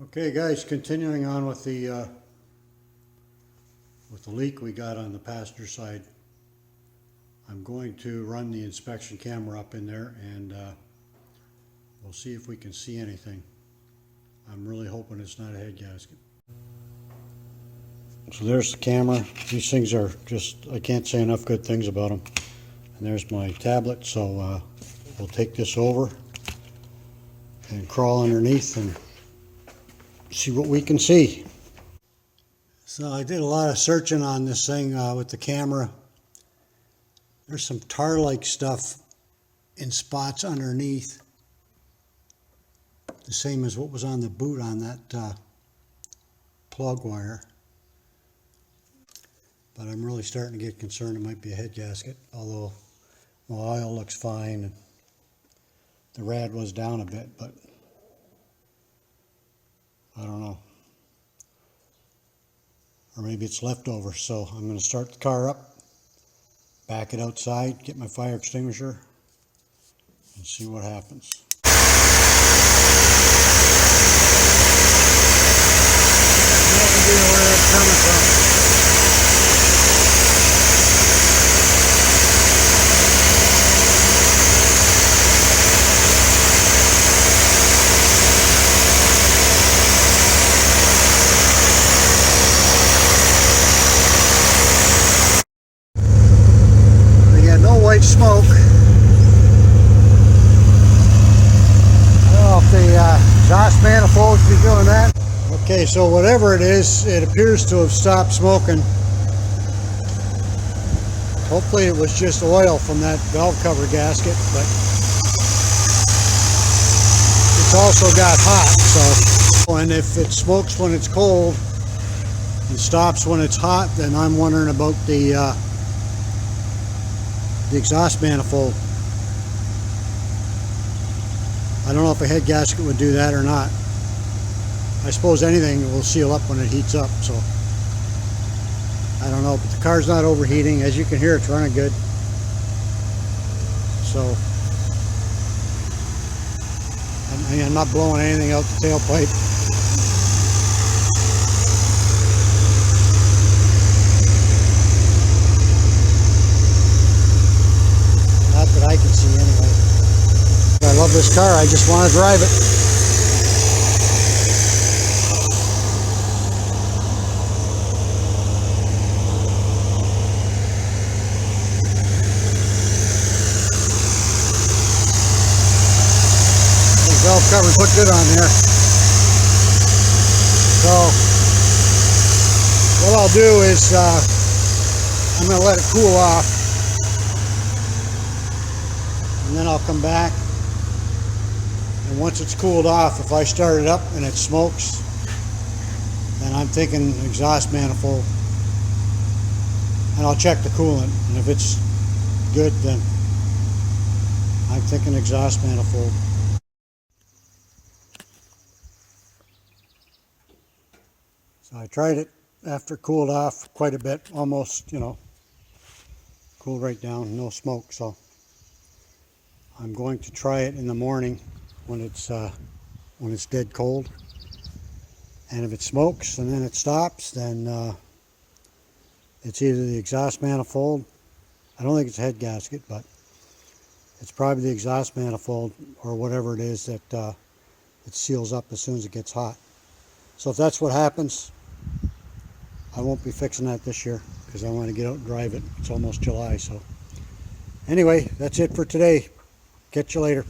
Okay guys, continuing on with the leak we got on the passenger side. I'm going to run the inspection camera up in there and we'll see if we can see anything. I'm really hoping it's not a head gasket. So there's the camera. These things are just, I can't say enough good things about them. And there's my tablet, so we'll take this over and crawl underneath and see what we can see. So I did a lot of searching on this thing with the camera. There's some tar-like stuff in spots underneath, the same as what was on the boot on that plug wire. But I'm really starting to get concerned it might be a head gasket, although my oil looks fine and the rad was down a bit, but I don't know. Or maybe it's leftover. So I'm going to start the car up, back it outside, get my fire extinguisher, and see what happens. No idea where that's coming from. White smoke. I don't know if the exhaust manifold should be doing that. Okay, so whatever it is, it appears to have stopped smoking. Hopefully it was just oil from that valve cover gasket, but it's also got hot, so. And if it smokes when it's cold and stops when it's hot, then I'm wondering about the exhaust manifold. I don't know if a head gasket would do that or not. I suppose anything will seal up when it heats up, so I don't know, but the car's not overheating. As you can hear, it's running good. So I'm not blowing anything out the tailpipe. That I can see anyway. I love this car, I just want to drive it. The valve covers look good on there. So what I'll do is I'm going to let it cool off. And then I'll come back, and once it's cooled off, if I start it up and it smokes, then I'm thinking exhaust manifold, and I'll check the coolant, and if it's good, then I'm thinking exhaust manifold. So I tried it after it cooled off quite a bit, almost, cooled right down, no smoke, so I'm going to try it in the morning when it's dead cold, and if it smokes and then it stops, then it's either the exhaust manifold. I don't think it's a head gasket, but it's probably the exhaust manifold or whatever it is that it seals up as soon as it gets hot. So if that's what happens, I won't be fixing that this year because I want to get out and drive it. It's almost July, so anyway, that's it for today. Catch you later.